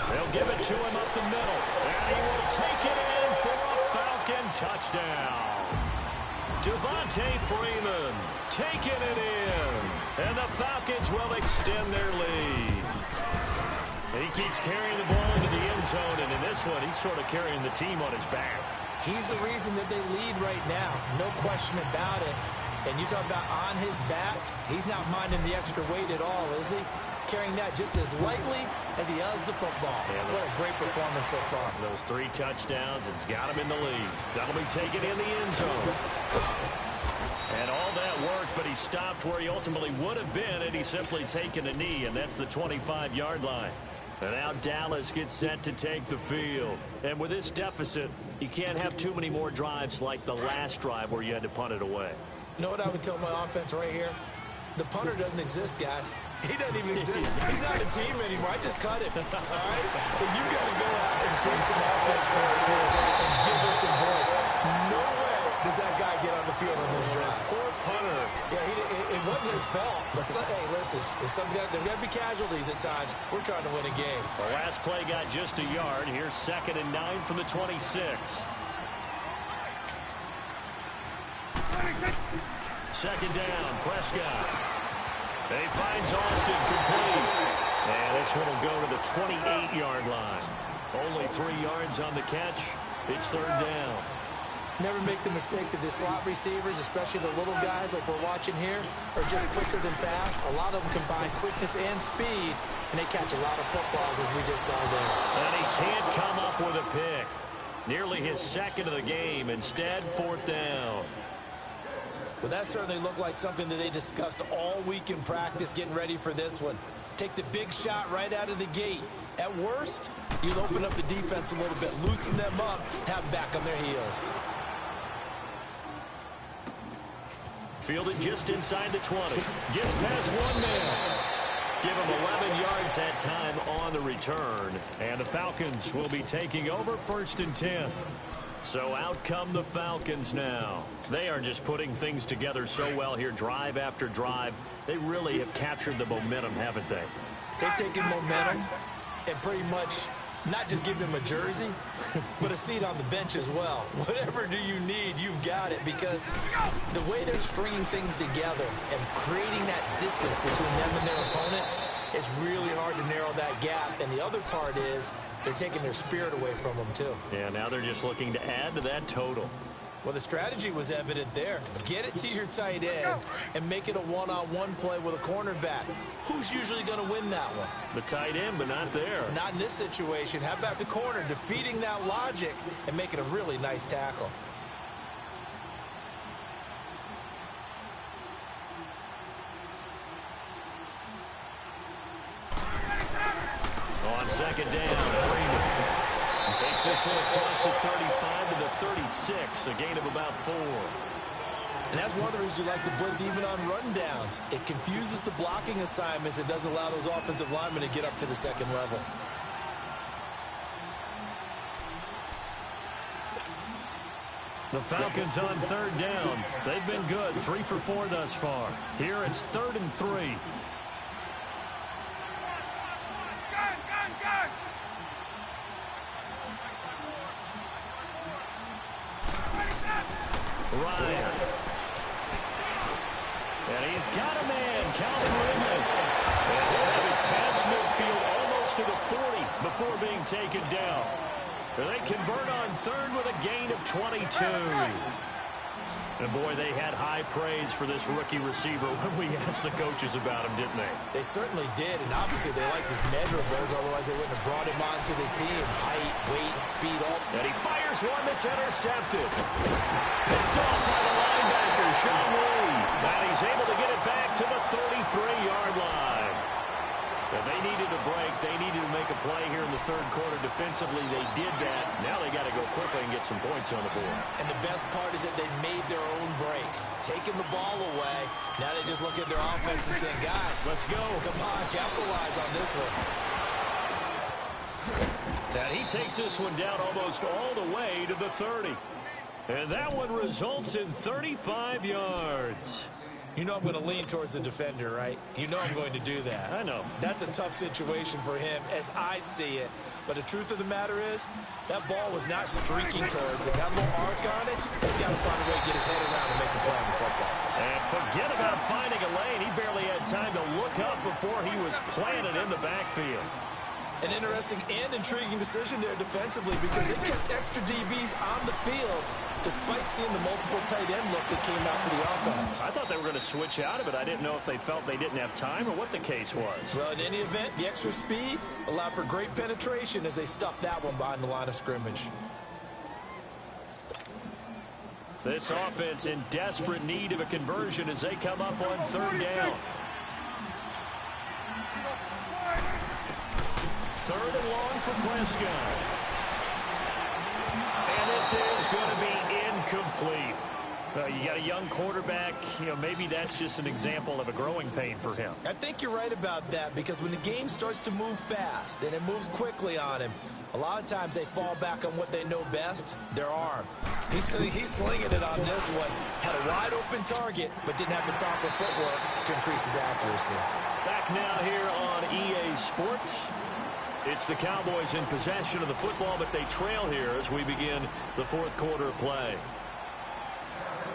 They'll give it to him up the middle. And he will take it in for a Falcon touchdown. Devontae Freeman taking it in. And the Falcons will extend their lead. He keeps carrying the ball into the end zone, and in this one, he's sort of carrying the team on his back. He's the reason that they lead right now. No question about it. And you talk about on his back, he's not minding the extra weight at all, is he? Carrying that just as lightly as he does the football. Yeah, what a great performance so far. Those 3 touchdowns, it's got him in the lead. That'll be taken in the end zone. And all that work, but he stopped where he ultimately would have been, and he's simply taken a knee, and that's the 25-yard line. And now Dallas gets set to take the field. And with this deficit, you can't have too many more drives like the last drive where you had to punt it away. You know what I would tell my offense right here? The punter doesn't exist, guys. He doesn't even exist. He's not a team anymore. I just cut him. All right? So you got to go out and create some offense for us here and give us some points. No way does that guy get on the field on this drive. Poor punter. Yeah, it wasn't his fault. But hey, listen, there's got to be casualties at times. We're trying to win a game. The last play got just a yard. Here's 2nd and 9 from the 26. Second down, Prescott. He finds Austin complete. And this one will go to the 28-yard line. Only 3 yards on the catch. It's 3rd down. Never make the mistake that the slot receivers, especially the little guys like we're watching here, are just quicker than fast. A lot of them combine quickness and speed, and they catch a lot of footballs, as we just saw there. And he can't come up with a pick. Nearly his 2nd of the game. Instead, 4th down. Well, that certainly looked like something that they discussed all week in practice getting ready for this one. Take the big shot right out of the gate. At worst, you'll open up the defense a little bit, loosen them up, have them back on their heels. Fielded just inside the 20. Gets past one man. Give him 11 yards that time on the return. And the Falcons will be taking over 1st and 10. So out come the Falcons now. They are just putting things together so well here, drive after drive. They really have captured the momentum, haven't they? They've taken momentum and pretty much not just given him a jersey, but a seat on the bench as well. Whatever do you need, you've got it, because the way they're stringing things together and creating that distance between them and their opponent, it's really hard to narrow that gap. And the other part is they're taking their spirit away from them, too. Yeah, now they're just looking to add to that total. Well, the strategy was evident there. Get it to your tight end and make it a one-on-one play with a cornerback. Who's usually going to win that one? The tight end, but not there. Not in this situation. How about the corner defeating that logic and making a really nice tackle? On second down, Freeman takes this one across the 35 to the 36, a gain of about 4. And that's one of the reasons you like to blitz even on rundowns. It confuses the blocking assignments. It doesn't allow those offensive linemen to get up to the second level. The Falcons on third down. They've been good, 3 for 4 thus far. Here it's 3rd and 3. Gun, gun, gun! Ryan. And he's got a man, Calvin Ridley. And he'll have it past midfield almost to the 40 before being taken down. And they convert on third with a gain of 22. And boy, they had high praise for this rookie receiver when we asked the coaches about him, didn't they? They certainly did, and obviously they liked his measurables, otherwise they wouldn't have brought him onto the team. Height, weight, speed, all. And he fires one that's intercepted. Picked off by the linebacker, Sean Lee. And he's able to get it back to the 33-yard line. And they needed a break. They needed to make a play here in the third quarter. Defensively, they did that. Now they got to go quickly and get some points on the board. And the best part is that they made their own break. Taking the ball away. Now they just look at their offense and saying, guys, let's go. Come on, capitalize on this one. And he takes this one down almost all the way to the 30. And that one results in 35 yards. You know I'm going to lean towards the defender, right? You know I'm going to do that. I know. That's a tough situation for him as I see it. But the truth of the matter is, that ball was not streaking towards it. Got a little arc on it. He's got to find a way to get his head around and make a play on the football. And forget about finding a lane. He barely had time to look up before he was planted in the backfield. An interesting and intriguing decision there defensively because they kept extra DBs on the field despite seeing the multiple tight end look that came out for the offense. I thought they were going to switch out of it. I didn't know if they felt they didn't have time or what the case was. Well, in any event, the extra speed allowed for great penetration as they stuffed that one behind the line of scrimmage. This offense in desperate need of a conversion as they come up on third down. 3rd and long for Prescott. And this is going to be incomplete. You got a young quarterback. You know, maybe that's just an example of a growing pain for him. I think you're right about that because when the game starts to move fast and it moves quickly on him, a lot of times they fall back on what they know best, their arm. He's slinging it on this one. Had a wide open target, but didn't have the proper footwork to increase his accuracy. Back now here on EA Sports. It's the Cowboys in possession of the football, but they trail here as we begin the fourth quarter of play.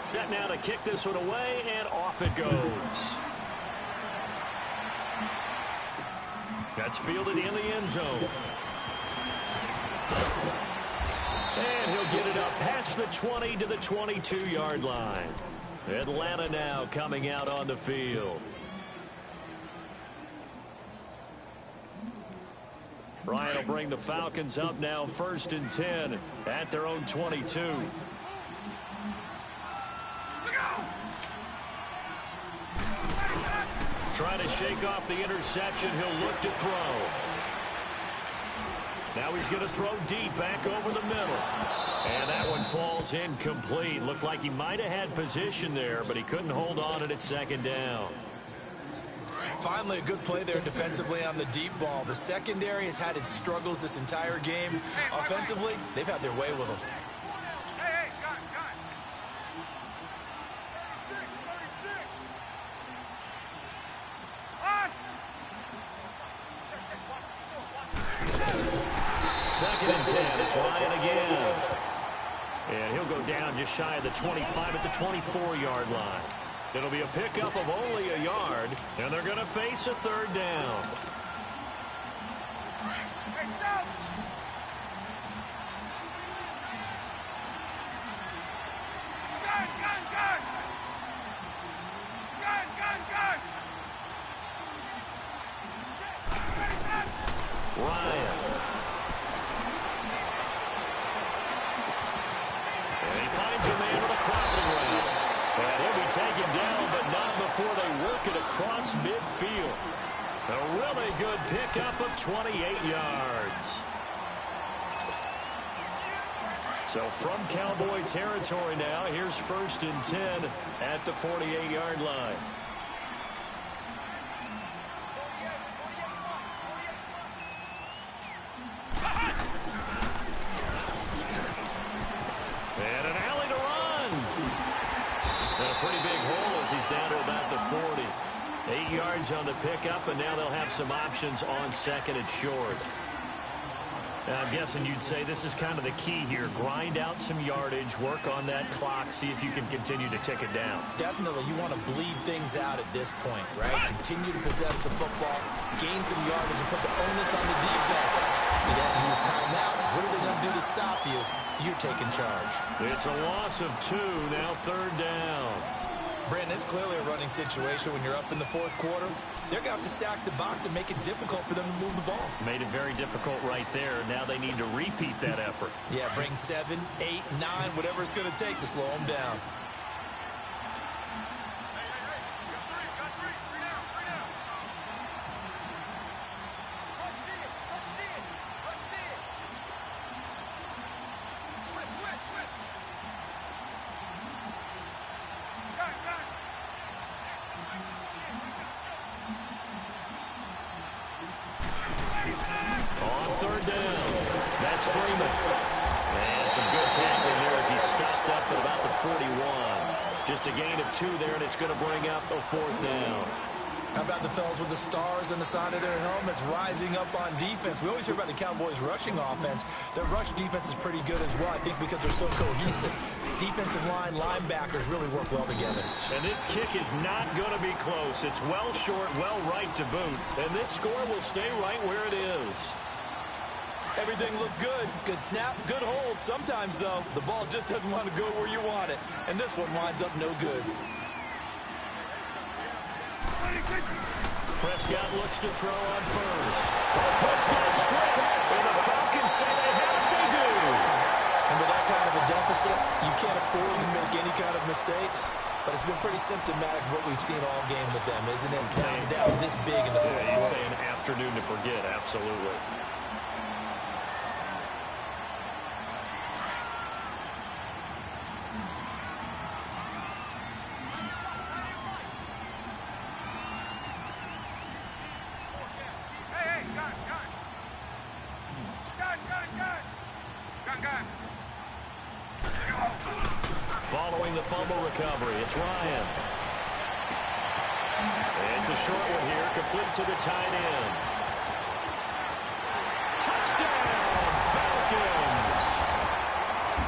Set now to kick this one away, and off it goes. That's fielded in the end zone. And he'll get it up past the 20 to the 22-yard line. Atlanta now coming out on the field. Ryan will bring the Falcons up now 1st and 10 at their own 22. Trying to shake off the interception. He'll look to throw. Now he's going to throw deep back over the middle. And that one falls incomplete. Looked like he might have had position there, but he couldn't hold on it at 2nd down. Finally, a good play there defensively on the deep ball. The secondary has had its struggles this entire game. Offensively, they've had their way with them. Hey, gun, gun. 36, 36. On. 2nd and 10. It's Ryan again. And he'll go down just shy of the 25 at the 24-yard line. It'll be a pickup of only a yard, and they're going to face a 3rd down. Hey, stop. Gun, gun, gun. Gun, gun, gun. Ryan. And he finds a man with a crossing route. And he'll be taken down, but not before they work it across midfield. A really good pickup of 28 yards. So from Cowboy territory now, here's 1st and 10 at the 48-yard line. And an alley to run. And a pretty big hole as he's down to about the 40. 8 yards on the pickup, and now they'll have some options on 2nd and short. I'm guessing you'd say this is kind of the key here. Grind out some yardage, work on that clock, see if you can continue to tick it down. Definitely, you want to bleed things out at this point, right? Continue to possess the football, gain some yardage, and put the onus on the defense. You have to use timeouts. What are they going to do to stop you? You're taking charge. It's a loss of 2, now 3rd down. Brandon, it's clearly a running situation when you're up in the 4th quarter. They're going to have to stack the box and make it difficult for them to move the ball. Made it very difficult right there. Now they need to repeat that effort. Yeah, bring 7, 8, 9, whatever it's going to take to slow them down. Just a gain of 2 there, and it's going to bring up a 4th down. How about the fellas with the stars on the side of their helmets rising up on defense? We always hear about the Cowboys' rushing offense. Their rush defense is pretty good as well, I think, because they're so cohesive. Defensive line, linebackers really work well together. And this kick is not going to be close. It's well short, well right to boot. And this score will stay right where it is. Everything looked good. Good snap, good hold. Sometimes, though, the ball just doesn't want to go where you want it. And this one winds up no good. Prescott looks to throw on first. Prescott stripped, and the Falcons say they have it. They do. And with that kind of a deficit, you can't afford to make any kind of mistakes. But it's been pretty symptomatic of what we've seen all game with them, isn't it? Down this big in the fourth quarter. You'd say an afternoon to forget, absolutely. Following the fumble recovery, it's Ryan. It's a short one here, complete to the tight end. Touchdown, Falcons!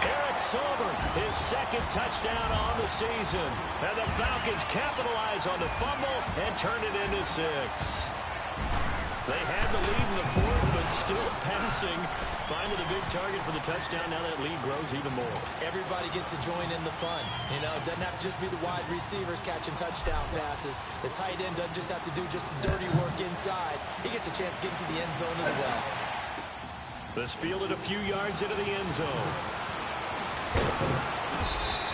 Eric Silver, his 2nd touchdown on the season. And the Falcons capitalize on the fumble and turn it into 6. They had the lead in the 4th, but still passing. Finding a big target for the touchdown. Now that lead grows even more. Everybody gets to join in the fun. You know, it doesn't have to just be the wide receivers catching touchdown passes. The tight end doesn't just have to do just the dirty work inside. He gets a chance to get into the end zone as well. This fielded a few yards into the end zone.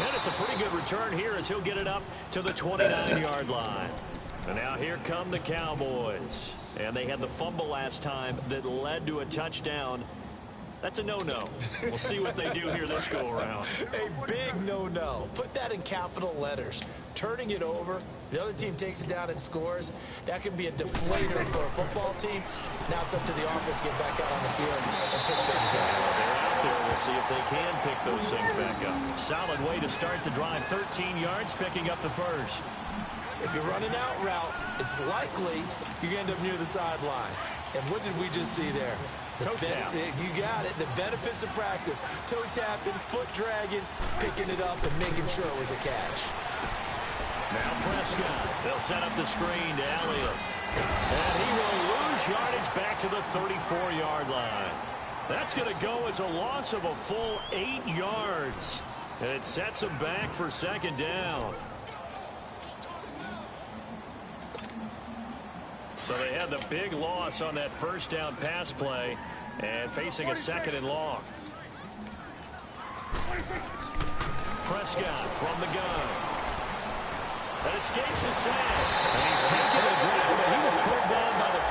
And it's a pretty good return here as he'll get it up to the 29-yard line. And now here come the Cowboys. And they had the fumble last time that led to a touchdown. That's a no-no. We'll see what they do here this go-around. A big no-no. Put that in capital letters. Turning it over, the other team takes it down and scores. That can be a deflator for a football team. Now it's up to the offense to get back out on the field and pick things up. They're out there. We'll see if they can pick those things back up. Solid way to start the drive. 13 yards, picking up the first. If you're running out route, it's likely you're going to end up near the sideline. And what did we just see there? Toe tap. You got it. The benefits of practice. Toe tapping, foot dragging, picking it up, and making sure it was a catch. Now Prescott. They'll set up the screen to Elliott. And he will lose yardage back to the 34-yard line. That's going to go as a loss of a full 8 yards. And it sets him back for 2nd down. So they had the big loss on that 1st down pass play and facing a 2nd and long. Prescott from the gun. That escapes the sack. And he's taken the grab, but he was pulled down by the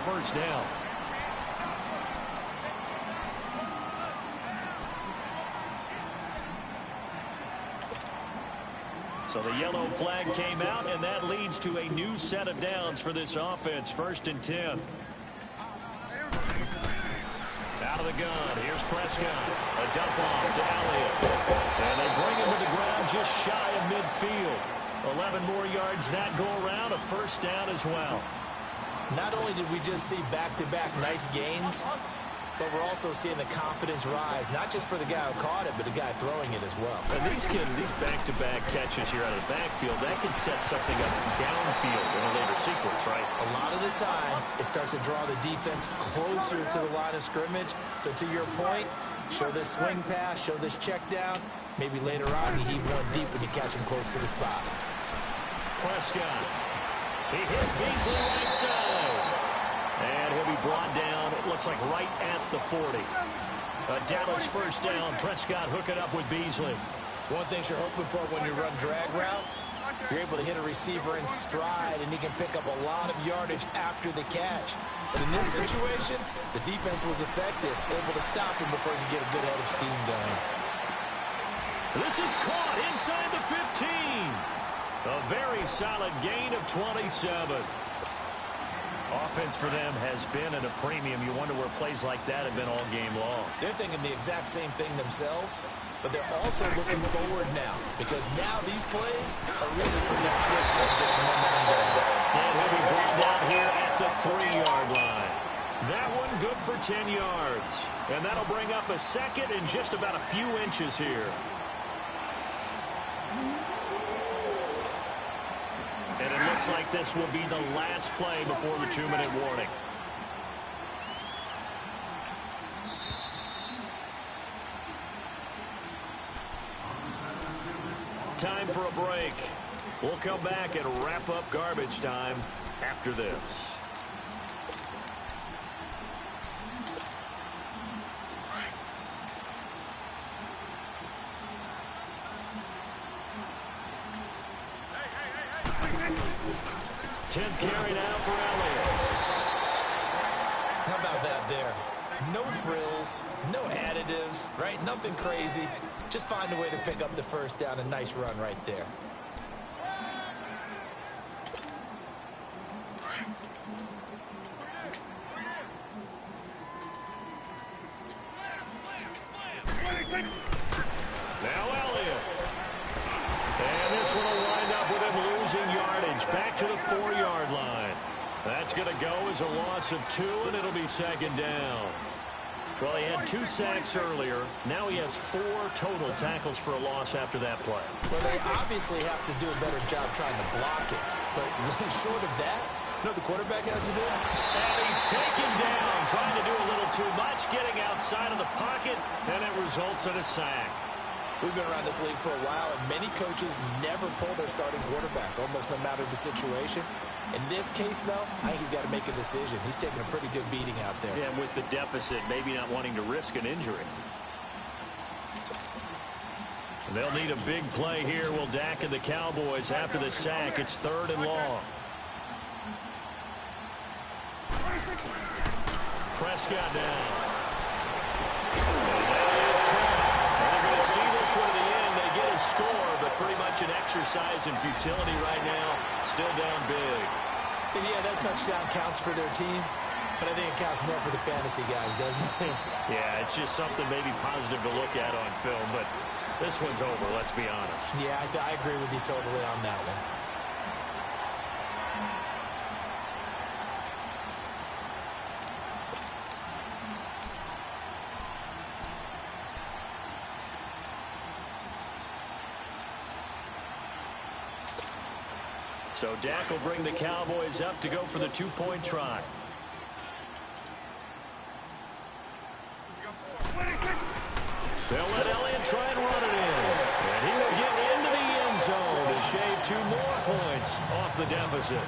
first down. So the yellow flag came out, and that leads to a new set of downs for this offense. 1st and 10. Out of the gun. Here's Prescott. A dump off to Elliott. And they bring him to the ground just shy of midfield. 11 more yards that go around. A first down as well. Not only did we just see back-to-back nice gains, but we're also seeing the confidence rise, not just for the guy who caught it, but the guy throwing it as well. And these back-to-back catches here out of the backfield, that can set something up downfield in a later sequence, right? A lot of the time, it starts to draw the defense closer to the line of scrimmage. So to your point, show this swing pass, show this check down. Maybe later on, you heave one deep when you catch him close to the spot. Prescott. He hits Beasley right side. And he'll be brought down, it looks like right at the 40. A Dallas first down. Prescott hooking up with Beasley. One thing you're hoping for when you run drag routes, you're able to hit a receiver in stride, and he can pick up a lot of yardage after the catch. But in this situation, the defense was effective, able to stop him before he could get a good head of steam going. This is caught inside the 15. A very solid gain of 27. Offense for them has been at a premium. You wonder where plays like that have been all game long. They're thinking the exact same thing themselves, but they're also looking forward now, because now these plays are really for next week to get some momentum going. And he'll be brought down here at the 3-yard line. That one good for 10 yards. And that'll bring up a second and just about a few inches here. And it looks like this will be the last play before the 2-minute warning. Time for a break. We'll come back and wrap up garbage time after this. Tenth carry now for Elliott. How about that there? No frills, no additives, right? Nothing crazy. Just find a way to pick up the first down. A nice run right there. Now Elliott. And this one will wind up with him losing yardage back to the 4-yard line. That's going to go as a loss of 2, and it'll be second down. Well, he had 2 sacks earlier. Now he has 4 total tackles for a loss after that play. Well, they obviously have to do a better job trying to block it. But short of that, you know what the quarterback has to do? And he's taken down, trying to do a little too much, getting outside of the pocket, and it results in a sack. We've been around this league for a while, and many coaches never pull their starting quarterback, almost no matter the situation. In this case, though, I think he's got to make a decision. He's taking a pretty good beating out there. Yeah, with the deficit, maybe not wanting to risk an injury. They'll need a big play here. Will Dak and the Cowboys after the sack. It's 3rd and long. Prescott down. And that is caught. And they're going to see this one to the end. They get a score, but pretty much an exercise in futility right now. Still down big. And yeah, that touchdown counts for their team, but I think it counts more for the fantasy guys, doesn't it? Yeah, it's just something maybe positive to look at on film, but this one's over, let's be honest. Yeah, I agree with you totally on that one. So Dak will bring the Cowboys up to go for the 2-point try. They'll let Elliott try and run it in. And he will get into the end zone to shave 2 more points off the deficit.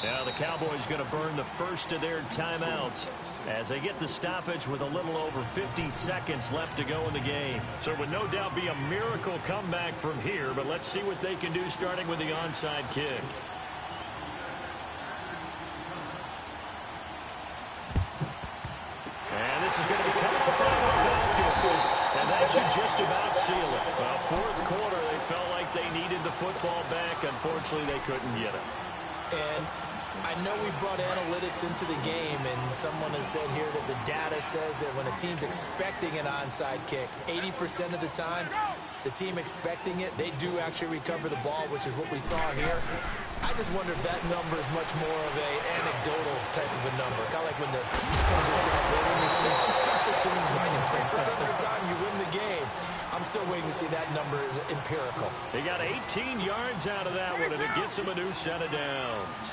Now the Cowboys going to burn the first of their timeouts as they get the stoppage with a little over 50 seconds left to go in the game. So it would no doubt be a miracle comeback from here, but let's see what they can do starting with the onside kick. is going to be coming up by the Falcons. And that should just about seal it. Well, fourth quarter, they felt like they needed the football back. Unfortunately, they couldn't get it. And I know we brought analytics into the game, and someone has said here that the data says that when a team's expecting an onside kick, 80% of the time, the team expecting it, they do actually recover the ball, which is what we saw here. I just wonder if that number is much more of a anecdotal type of a number. Kind of like when the coaches tell us, well, when you stay on special teams 93% of the time, you win the game. I'm still waiting to see that number is empirical. They got 18 yards out of that one, and it gets them a new set of downs.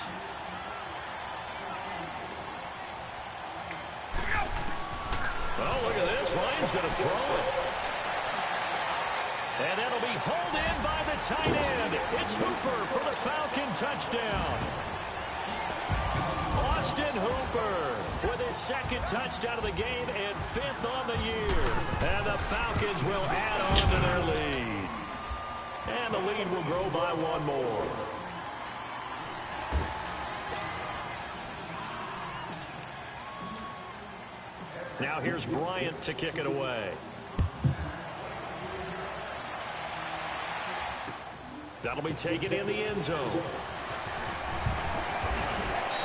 Oh, look at this. Ryan's going to throw it. And that'll be hauled in by the tight end. It's Hooper for the Falcon touchdown. Austin Hooper with his second touchdown of the game and 5th on the year. And the Falcons will add on to their lead. And the lead will grow by one more. Now here's Bryant to kick it away. That'll be taken in the end zone.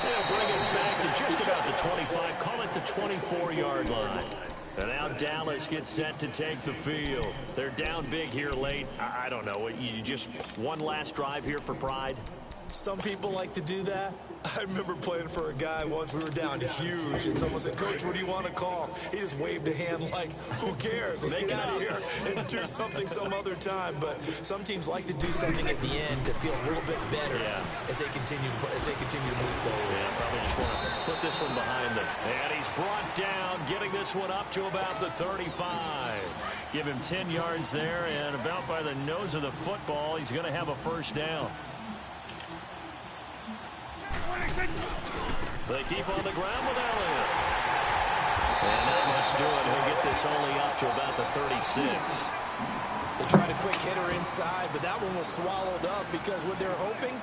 They'll bring it back to just about the 25, call it the 24-yard line. And now Dallas gets set to take the field. They're down big here late. I don't know, you just one last drive here for pride? Some people like to do that. I remember playing for a guy once. We were down huge, and someone said, "Coach, what do you want to call?" He just waved a hand like, who cares? Let's get out of here and do something some other time. But some teams like to do something at the end to feel a little bit better as they continue to move forward. Yeah, probably just want to put this one behind them. And he's brought down, getting this one up to about the 35. Give him 10 yards there, and about by the nose of the football, he's going to have a first down. They keep on the ground with Elliott. And not much doing. He'll get this only up to about the 36. They tried a quick hitter inside, but that one was swallowed up because what they're hoping